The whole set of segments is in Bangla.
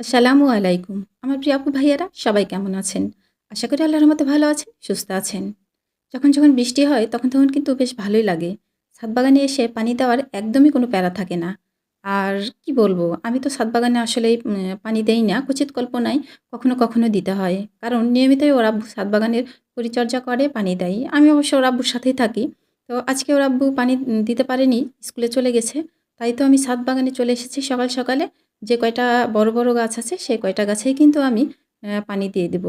আসসালামু আলাইকুম। আমার প্রিয় আপু ভাইয়ারা সবাই কেমন আছেন? আশা করি আল্লাহর রহমতে ভালো আছেন, সুস্থ আছেন। যখন বৃষ্টি হয় তখন কিন্তু বেশ ভালোই লাগে। ছাদ বাগানে এসে পানি দেওয়ার একদমই কোনো প্যারা থাকে না। আর কি বলবো? আমি তো ছাদ বাগানে আসলেই পানি দেই না। কুচিত কল্পনায় কখনো দিতে হয়। কারণ নিয়মিতই ওর আব্বু ছাদ বাগানের পরিচর্যা করে, পানি দেয়। আমি অবশ্য ওর আব্বুর সাথেই থাকি। তো আজকে ওর আব্বু পানি দিতে পারেনি, স্কুলে চলে গেছে। তাই তো আমি ছাদ বাগানে চলে এসেছি সকালে। যে কয়টা বড় গাছ আছে সেই কয়টা গাছেই কিন্তু আমি পানি দিয়ে দিব।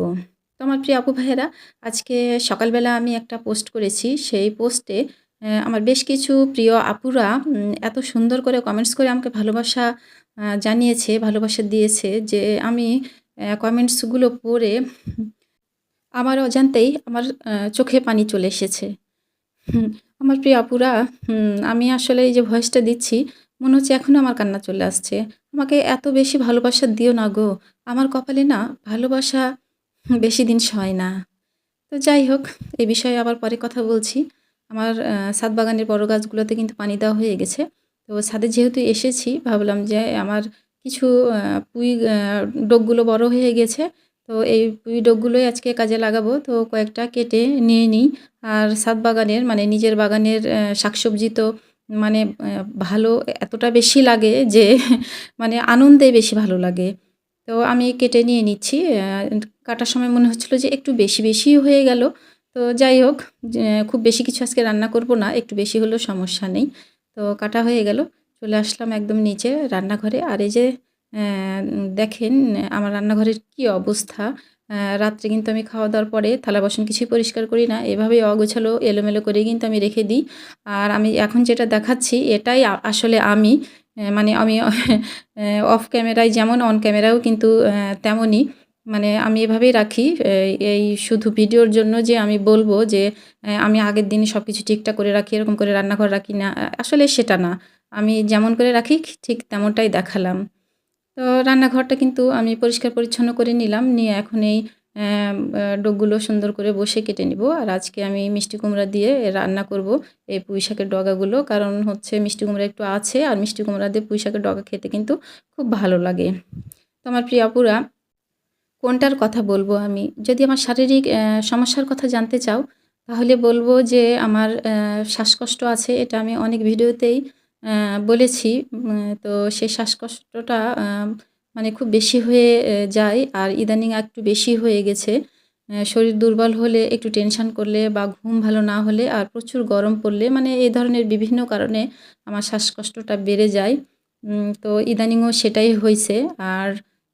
তো আমার প্রিয় আপু ভাইয়েরা, আজকে সকালবেলা আমি একটা পোস্ট করেছি। সেই পোস্টে আমার বেশ কিছু প্রিয় আপুরা এত সুন্দর করে কমেন্টস করে আমাকে ভালোবাসা জানিয়েছে, ভালোবাসা দিয়েছে যে আমি কমেন্টসগুলো পড়ে আমার অজান্তেই আমার চোখে পানি চলে এসেছে। হুম, আমার প্রিয় আপুরা, আমি আসলে এই যে ভয়েসটা দিচ্ছি, মনে হচ্ছে এখনো আমার কান্না চলে আসছে। আমাকে এত বেশি ভালোবাসা দিও না গো। আমার কপালে না ভালোবাসা বেশি দিন সয় না। তো যাই হোক, এই বিষয়ে আবার পরে কথা বলছি। আমার ছাদ বাগানের বড় গাছগুলোতে কিন্তু পানি দেওয়া হয়ে গেছে। তো ছাদে যেহেতু এসেছি ভাবলাম যে আমার কিছু পুঁই ডোগগুলো বড় হয়ে গেছে। তো এই পুঁই ডোগগুলোই আজকে কাজে লাগাবো। তো কয়েকটা কেটে নিয়ে নিই। আর ছাদ বাগানের মানে নিজের বাগানের শাকসবজি তো মানে ভালো এতটা বেশি লাগে যে মানে আনন্দে বেশি ভালো লাগে। তো আমি কেটে নিয়ে নিচ্ছি। কাটার সময় মনে হচ্ছিল যে একটু বেশিই হয়ে গেল। তো যাই হোক, যে খুব বেশি কিছু আজকে রান্না করব না। একটু বেশি হলেও সমস্যা নেই। তো কাটা হয়ে গেল। চলে আসলাম একদম নিচে রান্নাঘরে। আর এই যে দেখেন আমার রান্নাঘরের কি অবস্থা। রাত্রে কিন্তু আমি খাওয়া-দাওয়ার পরে থালা-বাসন কিছুই পরিষ্কার করি না। এভাবেই অগোছালো এলোমেলো করেই কিন্তু আমি রেখে দিই। আর আমি এখন যেটা দেখাচ্ছি এটাই আসলে আমি। মানে আমি অফ ক্যামেরায় যেমন অন ক্যামেরায়ও কিন্তু তেমনই। মানে আমি এভাবেই রাখি। এই শুধু ভিডিওর জন্য যে আমি বলব যে আমি আগের দিনই সবকিছু ঠিকঠাক করে রাখি, এরকম করে রান্নাঘর রাখি না। আসলে সেটা না। আমি যেমন করে রাখি ঠিক তেমনটাই দেখালাম। তো রান্নাঘরটা কিন্তু আমি পরিষ্কার পরিচ্ছন্ন করে নিলাম। নিয়ে এখন এই ডোগুলো সুন্দর করে বসে কেটে নিব। আর আজকে আমি মিষ্টি কুমড়া দিয়ে রান্না করব এই পুঁইশাকের ডগাগুলো। কারণ হচ্ছে মিষ্টি কুমড়া একটু আছে আর মিষ্টি কুমড়া দিয়ে পুঁইশাকের ডগা খেতে কিন্তু খুব ভালো লাগে। তো আমার প্রিয় আপুরা, কোনটার কথা বলবো আমি? যদি আমার শারীরিক সমস্যার কথা জানতে চাও, তাহলে বলবো যে আমার শ্বাসকষ্ট আছে। এটা আমি অনেক ভিডিওতেই বলেছি। তো সেই শ্বাসকষ্টটা মানে খুব বেশি হয়ে যায়। আর ইদানিং একটু বেশি হয়ে গেছে। শরীর দুর্বল হলে, একটু টেনশন করলে বা ঘুম ভালো না হলে আর প্রচুর গরম পড়লে মানে এই ধরনের বিভিন্ন কারণে আমার শ্বাসকষ্টটা বেড়ে যায়। তো ইদানিংও সেটাই হইছে। আর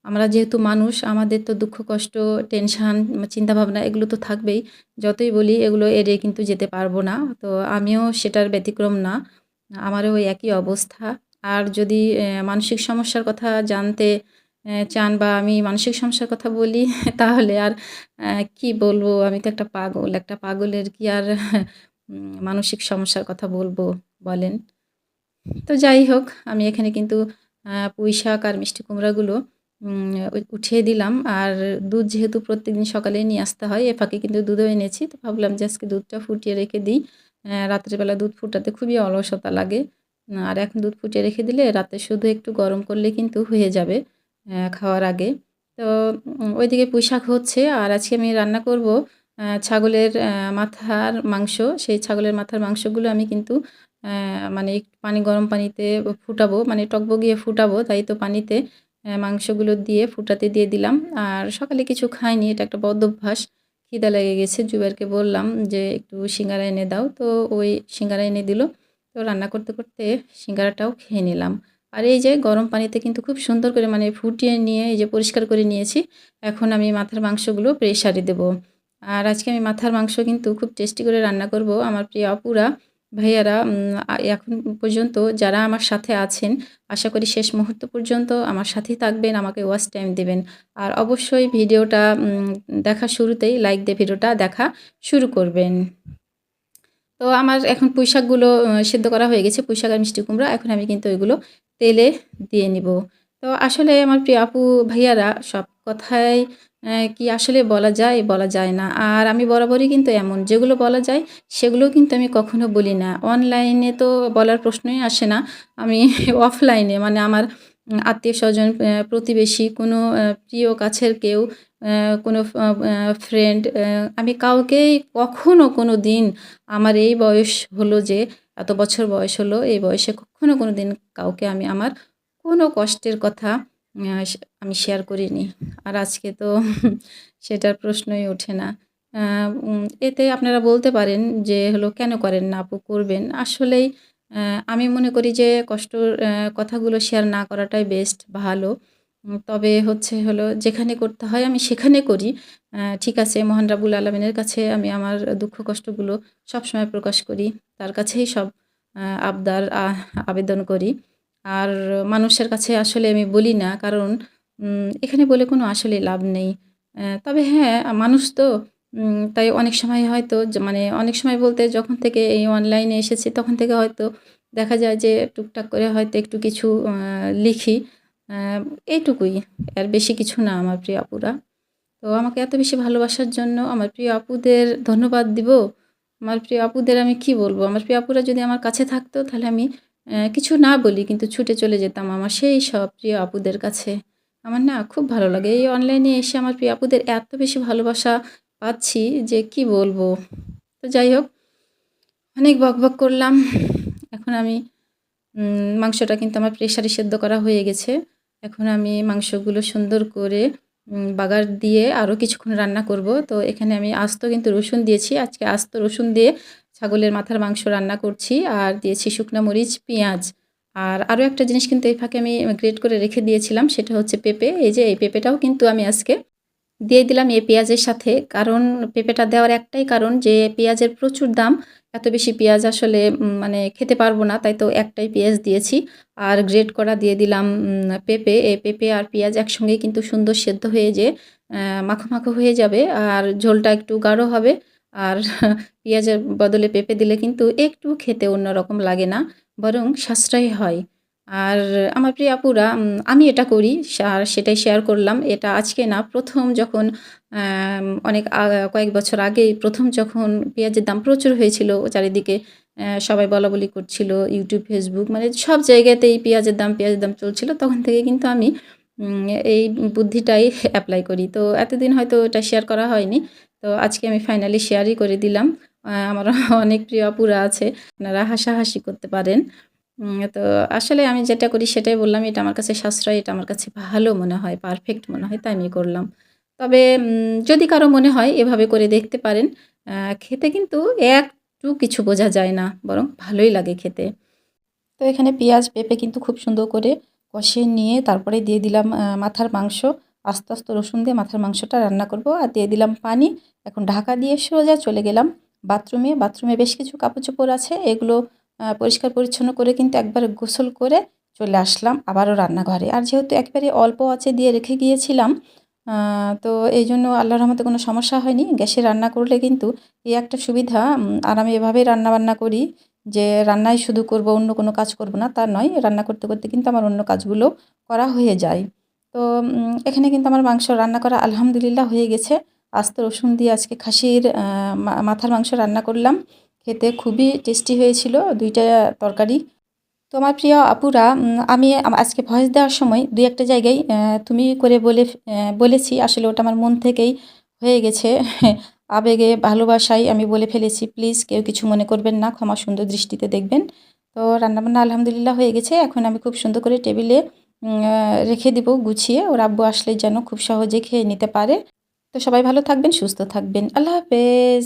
আমরা যেহেতু মানুষ, আমাদের তো দুঃখ, কষ্ট, টেনশান, চিন্তাভাবনা এগুলো তো থাকবেই। যতই বলি এগুলো এড়িয়ে কিন্তু যেতে পারবো না। তো আমিও সেটার ব্যতিক্রম না। আমারও ওই একই অবস্থা। আর যদি মানসিক সমস্যার কথা জানতে চান বা আমি মানসিক সমস্যার কথা বলি তাহলে আর কি বলবো? আমি তো একটা পাগল। একটা পাগলের কি আর মানসিক সমস্যার কথা বলবো বলেন? তো যাই হোক, আমি এখানে কিন্তু পুঁইশাক আর মিষ্টি কুমড়াগুলো উঠিয়ে দিলাম। আর দুধ যেহেতু প্রত্যেকদিন সকালেই নিয়ে আসতে হয়, এ ফাঁকে কিন্তু দুধও এনেছি। তো ভাবলাম যে আজকে দুধটা ফুটিয়ে রেখে দিই। রাত্রে বেলা দুধ ফুটাতে খুবই অলসতা লাগে। আর এখন দুধ ফুটিয়ে রেখে দিলে রাতে শুধু একটু গরম করলে কিন্তু হয়ে যাবে খাওয়ার আগে। তো ওইদিকে পুঁইশাক হচ্ছে আর আজকে আমি রান্না করব ছাগলের মাথার মাংস। সেই ছাগলের মাথার মাংসগুলো আমি কিন্তু মানে গরম পানিতে ফুটাবো, মানে টগবগিয়ে ফুটাবো। তাই তো পানিতে মাংসগুলো দিয়ে ফুটাতে দিয়ে দিলাম। আর সকালে কিছু খাইনি, এটা একটা বদঅভ্যাস। খিদা লেগে গেছে। জুবাইরকে বললাম যে, "একটু সিঙ্গারা এনে দাও।" তো ওই সিঙ্গারা এনে দিল। তো রান্না করতে সিঙ্গারাটাও খেয়ে নিলাম। আর এই যে গরম পানিতে কিন্তু খুব সুন্দর করে মানে ফুটিয়ে নিয়ে এই যে পরিষ্কার করে নিয়েছি। এখন আমি মাথার মাংসগুলো প্রেসারে দেবো। আর আজকে আমি মাথার মাংস কিন্তু খুব টেস্টি করে রান্না করব। আমার প্রিয় আপুরা, ভাইয়ারা, এখন পর্যন্ত যারা আমার সাথে আছেন, আশা করি শেষ মুহূর্ত পর্যন্ত আমার সাথেই থাকবেন, আমাকে ওয়াচ টাইম দিবেন। আর অবশ্যই ভিডিওটা দেখার শুরুতেই লাইক দিয়ে ভিডিওটা দেখা শুরু করবেন। তো আমার এখন পুঁইশাকগুলো সিদ্ধ করা হয়ে গেছে। পুঁইশাক আর মিষ্টি কুমড়া। এখন আমি কিন্তু এগুলো তেলে দিয়ে নিব। তো আসলে আমার প্রিয় আপু ভাইয়ারা, সব কথাই কি আসলে বলা যায়? বলা যায় না। আর আমি বরাবরই কিন্তু এমন, যেগুলো বলা যায় সেগুলোও কিন্তু আমি কখনো বলি না। অনলাইনে তো বলার প্রশ্নই আসে না। আমি অফলাইনে মানে আমার আত্মীয়স্বজন, প্রতিবেশী, কোনো প্রিয় কাছের কেউ, কোনো ফ্রেন্ড, আমি কাউকেই কখনো কোনো দিন আমার এই বয়স হলো যে এত বছর বয়স হলো, এই বয়সে কখনো কোনো দিন কাউকে আমি আমার কোনো কষ্টের কথা আমি শেয়ার করিনি। আর আজকে তো সেটার প্রশ্নই ওঠে না। এতে আপনারা বলতে পারেন যে হলো, "কেন করেন না আপু? করবেন।" আসলেই আমি মনে করি যে কষ্টর কথাগুলো শেয়ার না করাটাই বেস্ট, ভালো। তবে হচ্ছে হলো, যেখানে করতে হয় আমি সেখানে করি। ঠিক আছে, মহান রাব্বুল আলামিনের কাছে আমি আমার দুঃখ কষ্টগুলো সবসময় প্রকাশ করি। তার কাছেই সব আবদার আবেদন করি। আর মানুষের কাছে আসলে আমি বলি না। কারণ এখানে বলে কোনো আসলে লাভ নেই। তবে হ্যাঁ, মানুষ তো তাই অনেক সময় হয়তো মানে অনেক সময় বলতে যখন থেকে এই অনলাইনে এসেছি তখন থেকে হয়তো দেখা যায় যে টুকটাক করে হয়তো একটু কিছু লিখি। আ এইটুকুই। এর বেশি কিছু না আমার প্রিয় আপুরা। তো আমাকে এত বেশি ভালোবাসার জন্য আমার প্রিয় আপুদের ধন্যবাদ দিব। আমার প্রিয় আপুদের আমি কি বলব? আমার প্রিয় আপুরা যদি আমার কাছে থাকতো তাহলে আমি কিছু না বলি কিন্তু ছুটে চলে যেতাম আমার সেই সব প্রিয় আপুদের কাছে। আমার না খুব ভালো লাগে। এই অনলাইনে এসে আমার প্রিয় আপুদের এত বেশি ভালোবাসা পাচ্ছি যে কি বলবো? তো যাই হোক, অনেক বকবক করলাম। এখন আমি মাংসটা কিন্তু আমার প্রেসারে সেদ্ধ করা হয়ে গেছে। এখন আমি মাংসগুলো সুন্দর করে বাগার দিয়ে আরও কিছুক্ষণ রান্না করব। তো এখানে আমি আস্ত কিন্তু রসুন দিয়েছি। আজকে আস্ত রসুন দিয়ে ছাগলের মাথার মাংস রান্না করছি। আর দিয়েছি শুকনা মরিচ, পেঁয়াজ। আর আরও একটা জিনিস কিন্তু এই ফাঁকে আমি গ্রেট করে রেখে দিয়েছিলাম, সেটা হচ্ছে পেঁপে। এই যে এই পেঁপেটাও কিন্তু আমি আজকে দিয়ে দিলাম এই পেঁয়াজের সাথে। কারণ পেঁপেটা দেওয়ার একটাই কারণ যে পেঁয়াজের প্রচুর দাম। এত বেশি পেঁয়াজ আসলে মানে খেতে পারবো না। তাই তো একটাই পেঁয়াজ দিয়েছি। আর গ্রেট করা দিয়ে দিলাম পেঁপে। এই পেঁপে আর পেঁয়াজ একসঙ্গেই কিন্তু সুন্দর সেদ্ধ হয়ে যেয়ে মাখো, মাখো হয়ে যাবে। আর ঝোলটা একটু গাঢ় হবে। আর পেঁয়াজের বদলে পেঁপে দিলে কিন্তু একটু খেতে অন্যরকম লাগে না, বরং সাশ্রয়ী হয়। আর আমার প্রিয় আপুরা, আমি এটা করি আর সেটাই শেয়ার করলাম। এটা আজকে না, ১ম যখন অনেক কয়েক বছর আগেই ১ম যখন পেঁয়াজের দাম প্রচুর হয়েছিল চারিদিকে, সবাই বলাবলি করছিল। YouTube, Facebook মানে সব জায়গাতেই পেঁয়াজের দাম চলছিল। তখন থেকে কিন্তু আমি এই বুদ্ধিটাই এপ্লাই করি। তো এতদিন হয়তো এটা শেয়ার করা হয়নি। তো আজকে আমি ফাইনালি শেয়ারই করে দিলাম। আমার অনেক প্রিয় আপুরা আছে, আপনারা হাসাহাসি করতে পারেন। তো আসলে আমি যেটা করি সেটাই বললাম। এটা আমার কাছে সাশ্রয়ী, এটা আমার কাছে ভালো মনে হয়, পারফেক্ট মনে হয়, তাই আমি করলাম। তবে যদি কারো মনে হয় এভাবে করে দেখতে পারেন। খেতে কিন্তু একটু কিছু বোঝা যায় না, বরং ভালোই লাগে খেতে। তো এখানে পেঁয়াজ, পেঁপে কিন্তু খুব সুন্দর করে কষিয়ে নিয়ে তারপরে দিয়ে দিলাম মাথার মাংস। আস্তে, আস্তে রসুন দিয়ে মাথার মাংসটা রান্না করব। আর দিয়ে দিলাম পানি। এখন ঢাকা দিয়ে সোজা চলে গেলাম বাথরুমে। বাথরুমে বেশ কিছু কাপড়-চোপড় আছে। এগুলো পরিষ্কার পরিচ্ছন্ন করে কিন্তু একবারে গোসল করে চলে আসলাম আবারও রান্নাঘরে। আর যেহেতু একেবারে অল্প আঁচে দিয়ে রেখে গিয়েছিলাম, আ তো এইজন্য আল্লাহর রহমতে কোনো সমস্যা হয়নি। গ্যাসে রান্না করলে কিন্তু এই একটা সুবিধা, আর আমি এভাবেই রান্নাবান্না করি যে রান্নাই শুধু করব, অন্য কোনো কাজ করব না তা নয়। রান্না করতে, করতে কিন্তু আমার অন্য কাজগুলো করা হয়ে যায়। তো এখানে কিন্তু আমার মাংস রান্না করা আলহামদুলিল্লাহ হয়ে গেছে। আস্ত রসুন দিয়ে আজকে খাসির মাথার মাংস রান্না করলাম। খেতে খুবই টেস্টি হয়েছিল ২ টা তরকারি। তো আমার প্রিয় আপুরা, আমি আজকে ভয়েস দেওয়ার সময় ২-১ টা জায়গায় তুমি করে বলেছি। আসলে ওটা আমার মন থেকেই হয়ে গেছে। আবেগে, ভালোবাসায় আমি বলে ফেলেছি। প্লিজ কেউ কিছু মনে করবেন না। ক্ষমা সুন্দর দৃষ্টিতে দেখবেন। তো রান্নাবান্না আলহামদুলিল্লাহ হয়ে গেছে। এখন আমি খুব সুন্দর করে টেবিলে রেখে দিব গুছিয়ে। ওর আব্বু আসলে যেন খুব সহজে খেয়ে নিতে পারে। তো সবাই ভালো থাকবেন, সুস্থ থাকবেন। আল্লাহ হাফেজ।